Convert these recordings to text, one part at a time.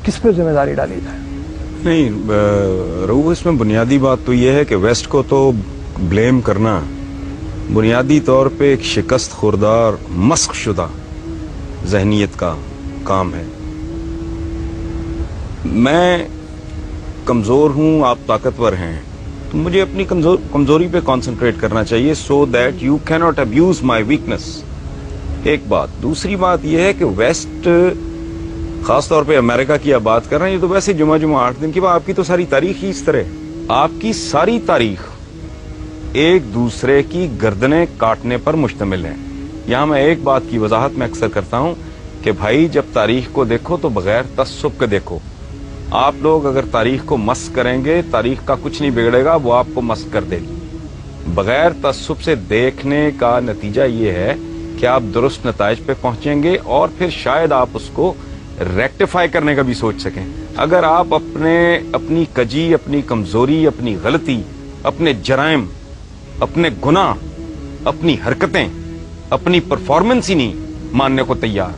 किस पे जिम्मेदारी डाली जाए? नहीं रहू, इसमें बुनियादी बात तो यह है कि वेस्ट को तो ब्लेम करना बुनियादी तौर पे एक शिकस्त खुरदार मस्क शुदा जहनीत का काम है। मैं कमजोर हूं, आप ताकतवर हैं, तो मुझे अपनी कमजोरी पे कंसंट्रेट करना चाहिए, so that you can not abuse my weakness. एक बात। दूसरी बात यह है कि वेस्ट, खासतौर पे अमेरिका की आप बात कर रहे हैं, ये तो वैसे जुमा 8 दिन की बात, आपकी तो सारी तारीख ही इस तरह, आपकी सारी तारीख एक दूसरे की गर्दनें काटने पर मुश्तमिल है। यहां मैं एक बात की वजाहत में अक्सर करता हूं कि भाई जब तारीख को देखो तो बगैर तस्सुब के देखो। आप लोग अगर तारीख को मस्क करेंगे, तारीख का कुछ नहीं बिगड़ेगा, वो आपको मस्क कर देगी। बगैर तस्सुब से देखने का नतीजा ये है कि आप दुरुस्त नताइज पे पहुंचेंगे और फिर शायद आप उसको रेक्टिफाई करने का भी सोच सकें। अगर आप अपनी कजी, अपनी कमजोरी, अपनी गलती, अपने जराइम, अपने गुनाह, अपनी हरकतें, अपनी परफॉर्मेंस ही नहीं मानने को तैयार,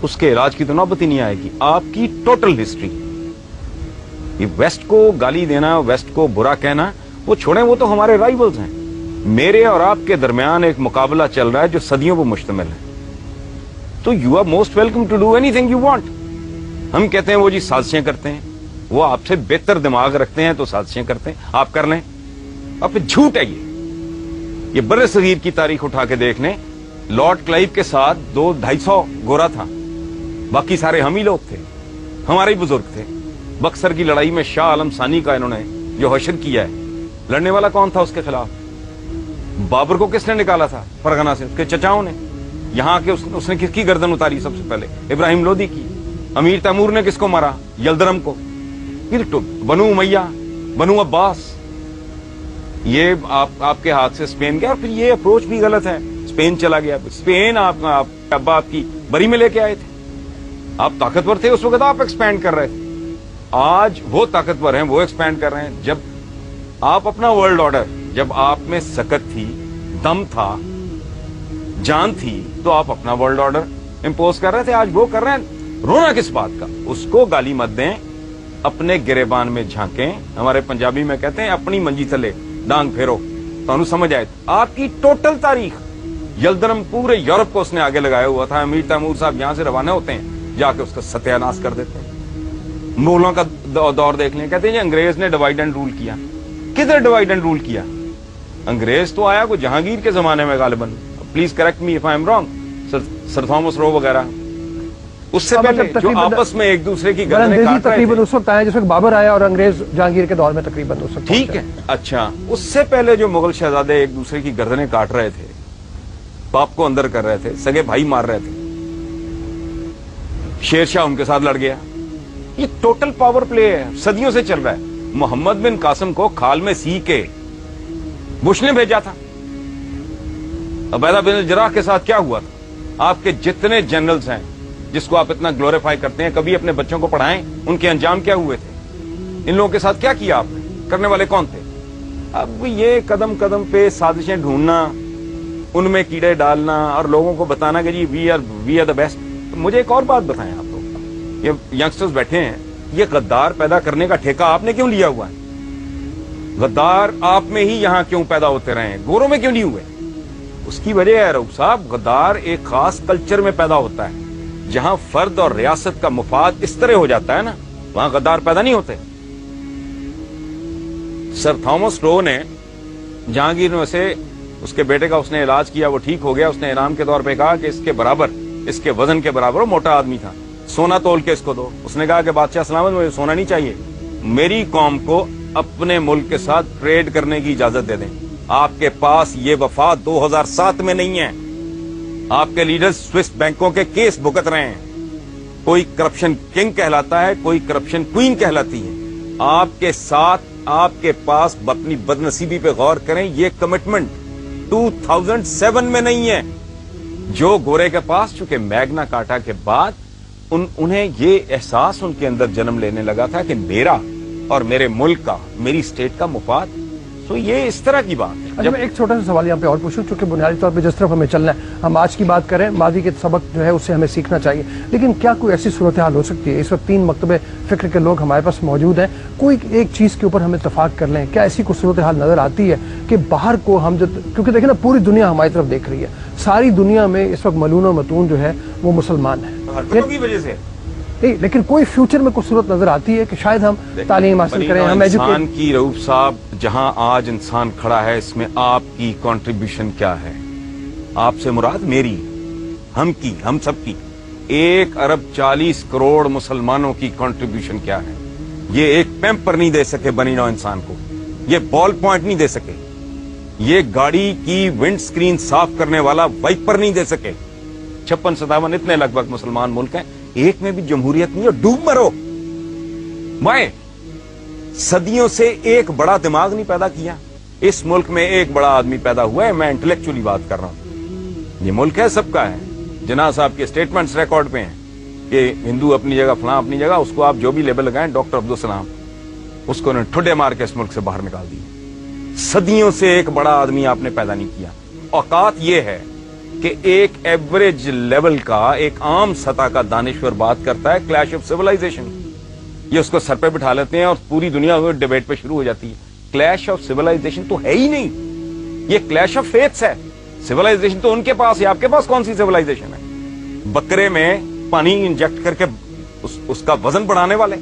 उसके इलाज की तो नौबत ही नहीं आएगी। आपकी टोटल हिस्ट्री, ये वेस्ट को गाली देना, वेस्ट को बुरा कहना, वो छोड़ें, वो तो हमारे राइवल्स हैं। मेरे और आपके दरमियान एक मुकाबला चल रहा है जो सदियों पर मुश्तमिल है। तो you are most welcome to do anything you want. हम कहते हैं वो जी साजिशें करते हैं, वो आपसे बेहतर दिमाग रखते हैं तो साजिशें करते हैं, आप कर लें। अब झूठ है ये बर्रे सगीर की तारीख उठा के देख लें, लॉर्ड क्लाइव के साथ 200-250 गोरा था, बाकी सारे हम ही लोग थे, हमारे ही बुजुर्ग थे। बक्सर की लड़ाई में शाह आलम सानी का इन्होंने जो हशर किया है, लड़ने वाला कौन था उसके खिलाफ? बाबर को किसने निकाला था फरगना से? उसके चचाओं ने। यहां के उसने किसकी गर्दन उतारी सबसे पहले? इब्राहिम लोदी की। अमीर तैमूर ने किसको मारा? यलदरम को। फिर तो बनु उमैया, बनु अब्बास, ये आपके हाथ से स्पेन गया। और फिर ये अप्रोच भी गलत है, स्पेन चला गया। स्पेन अब्बा आपकी बरी में लेके आए थे, आप ताकतवर थे उस वक्त, आप एक्सपैंड कर रहे थे। आज वो ताकतवर हैं, वो एक्सपैंड कर रहे हैं। जब आप अपना वर्ल्ड ऑर्डर, जब आप में सकत थी, दम था, जान थी, तो आप अपना वर्ल्ड ऑर्डर इंपोज कर रहे थे। आज वो कर रहे हैं। रोना किस बात का? उसको गाली मत दें, अपने गिरेबान में झांकें। हमारे पंजाबी में कहते हैं अपनी मंजी थले डांग फेरो, तो समझ आए। आपकी टोटल तारीख, यलदरम पूरे यूरोप को उसने आगे लगाया हुआ था। अमीर तैमूर साहब यहां से रवाना होते हैं, जाके उसका सत्यानाश कर देते हैं। मुगलों का दौर देख लें, कहते हैं जी अंग्रेज ने डिवाइड एंड रूल किया। किधर डिवाइड एंड रूल किया? अंग्रेज तो आया को जहांगीर के जमाने में गालिबन, please correct me if I am wrong, Sir Thomas Roe वगैरह। उससे पहले जो आपस में एक दूसरे की गर्दनें काट रहे थे, उस वक्त आया जिस वक्त बाबर आया, और अंग्रेज जहांगीर के दौर में तकरीबन उस वक्त। ठीक है, अच्छा, उससे पहले जो मुगल शहजादे एक दूसरे की गर्दनें काट रहे थे, बाप को अंदर कर रहे थे, सगे भाई मार रहे थे, शेरशाह उनके साथ लड़ गया। ये टोटल पावर प्ले है, सदियों से चल रहा है। मोहम्मद बिन कासिम को खाल में सी के बुश ने भेजा था। उबैदा बिन जराह के साथ क्या हुआ था? आपके जितने जनरल्स हैं जिसको आप इतना ग्लोरीफाई करते हैं, कभी अपने बच्चों को पढ़ाएं, उनके अंजाम क्या हुए थे? इन लोगों के साथ क्या किया आपने? करने वाले कौन थे? अब ये कदम कदम पे साजिशें ढूंढना, उनमें कीड़े डालना और लोगों को बताना कि जी वी आर द बेस्ट। तो मुझे एक और बात बताएं आप लोग, ये यंगस्टर्स बैठे हैं, ये गद्दार पैदा करने का ठेका आपने क्यों लिया हुआ है? गद्दार आप में ही यहां क्यों पैदा होते रहे हैं, गोरों में क्यों नहीं हुए? उसकी वजह है रऊफ साहब, गद्दार एक खास कल्चर में पैदा होता है, जहां फर्द और रियासत का मुफाद इस तरह हो जाता है ना, वहां गद्दार पैदा नहीं होते। सर थॉमस रो ने जहांगीर में से उसके बेटे का उसने इलाज किया, वो ठीक हो गया। उसने इनाम के तौर पे कहा कि इसके बराबर, इसके वजन के बराबर, वो मोटा आदमी था, सोना तोल के इसको दो। उसने कहा कि बादशाह सलामत, मुझे सोना नहीं चाहिए, मेरी कौम को अपने मुल्क के साथ ट्रेड करने की इजाजत दे दें। आपके पास ये वफा 2007 में नहीं है। आपके लीडर्स स्विस बैंकों के केस भुगत रहे हैं। कोई करप्शन किंग कहलाता है, कोई करप्शन क्वीन कहलाती है। आपके साथ, आपके पास अपनी बदनसीबी पे गौर करें, ये कमिटमेंट 2007 में नहीं है। जो गोरे के पास, चूंकि मैग्ना कार्टा के बाद उन्हें ये एहसास उनके अंदर जन्म लेने लगा था कि मेरा और मेरे मुल्क का, मेरी स्टेट का मुफाद तो ये इस तरह की बात है। अच्छा, मैं एक छोटा सा सवाल यहाँ पे और पूछूं, चूंकि बुनियादी तौर पे जिस तरफ हमें चलना है, हम आज की बात करें, मादी के सबक जो है उससे हमें सीखना चाहिए, लेकिन क्या कोई ऐसी सूरत हाल हो सकती है, इस वक्त 3 मकतबे फिक्र के लोग हमारे पास मौजूद हैं, कोई एक चीज़ के ऊपर हम इत्तफाक कर लें, क्या ऐसी कोई सूरत हाल नज़र आती है कि बाहर को हम जब, क्योंकि देखिए ना पूरी दुनिया हमारी तरफ देख रही है, सारी दुनिया में इस वक्त मलून और मतून जो है वो मुसलमान है, हरकतों की वजह से नहीं, लेकिन कोई फ्यूचर में कुछ सूरत नजर आती है कि शायद हम तालीम हासिल करें, हम इंसान की रऊफ साहब, जहां आज इंसान खड़ा है इसमें आपकी कंट्रीब्यूशन क्या है? आपसे मुराद मेरी, हम की, हम सब की 1 अरब 40 करोड़ मुसलमानों की कंट्रीब्यूशन क्या है? ये एक पैम्पर नहीं दे सके बनी नौ इंसान को, ये बॉल पॉइंट नहीं दे सके, ये गाड़ी की विंड स्क्रीन साफ करने वाला वाइपर नहीं दे सके। 56-57 इतने लगभग मुसलमान मुल्क हैं, एक में भी जमहूरियत नहीं है, डूब मरो। मैं सदियों से एक बड़ा दिमाग नहीं पैदा किया, इस मुल्क में एक बड़ा आदमी पैदा हुआ है, मैं इंटेलेक्चुअली बात कर रहा हूं। ये मुल्क है सबका है, जिन्ना साहब के स्टेटमेंट्स रिकॉर्ड पे हैं कि हिंदू अपनी जगह, फलां अपनी जगह, उसको आप जो भी लेबल लगाएं, डॉक्टर अब्दुल सलाम, उसको ने ठुड्डे मार के इस मुल्क से बाहर निकाल दिया। सदियों से एक बड़ा आदमी आपने पैदा नहीं किया। औकात ये है कि एक एवरेज लेवल का, एक आम सतह का दानिश्वर बात करता है क्लैश ऑफ सिविलाइजेशन, ये उसको सर पे बिठा लेते हैं और पूरी दुनिया में डिबेट पे शुरू हो जाती है। क्लैश ऑफ सिविलाइजेशन तो है ही नहीं, ये क्लैश ऑफ फेथ्स है। सिविलाइजेशन तो उनके पास है, आपके पास कौन सी सिविलाइजेशन है? बकरे में पानी इंजेक्ट करके उसका वजन बढ़ाने वाले,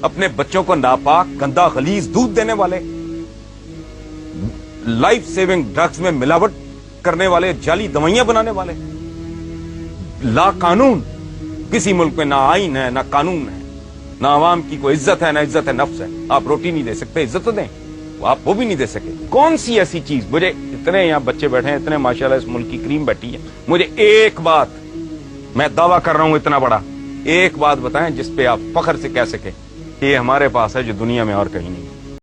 अपने बच्चों को नापाक गंदा खलीज दूध देने वाले, लाइफ सेविंग ड्रग्स में मिलावट करने वाले, जाली दवाइयां बनाने वाले, ला कानून, किसी मुल्क में ना आईन है ना कानून है, ना आवाम की कोई इज्जत है ना इज्जत है नफ्स है। आप रोटी नहीं दे सकते, इज्जत तो दें, आप वो भी नहीं दे सके। कौन सी ऐसी चीज, मुझे इतने यहाँ बच्चे बैठे हैं, इतने माशाल्लाह इस मुल्क की क्रीम बैठी है, मुझे एक बात, मैं दावा कर रहा हूं इतना बड़ा, एक बात बताएं जिस पे आप फख्र से कह सके कि ये हमारे पास है जो दुनिया में और कहीं नहीं।